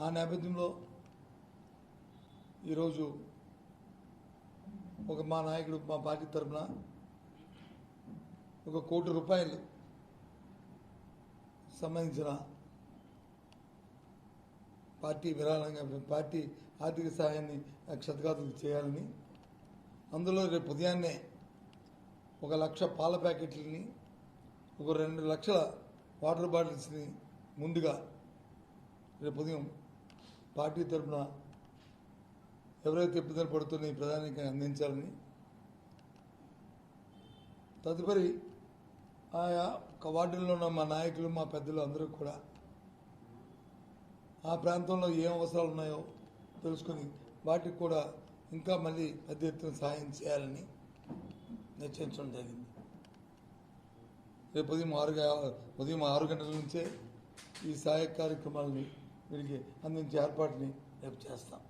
ఆ నేపథ్యంలో ఈరోజు మా నాయకుడు మా పార్టీ తరఫున ₹1 కోటి సంబంధించిన పార్టీ విరాళంగా పార్టీ ఆర్థిక సహాయాన్ని క్షతగాతులకు చేయాలని, అందులో రేపు ఉదయాన్నే 1,00,000 పాల ప్యాకెట్లని, 2 లక్షల వాటర్ బాటిల్స్ని ముందుగా రేపు ఉదయం పార్టీ తరఫున ఎవరైతే ఇబ్బందులు పడుతున్నాయో ప్రధానికి అందించాలని, తదుపరి ఆయా వార్డుల్లో ఉన్న మా నాయకులు మా పెద్దలు అందరూ కూడా ఆ ప్రాంతంలో ఏం అవసరాలు ఉన్నాయో తెలుసుకుని వాటికి కూడా ఇంకా మళ్ళీ పెద్ద ఎత్తున సహాయం చేయాలని నిశ్చయించడం జరిగింది. రేపు ఉదయం 6 గంటల నుంచే ఈ సహాయ కార్యక్రమాలని వీరికి అందించే ఏర్పాటుని రేపు చేస్తాం.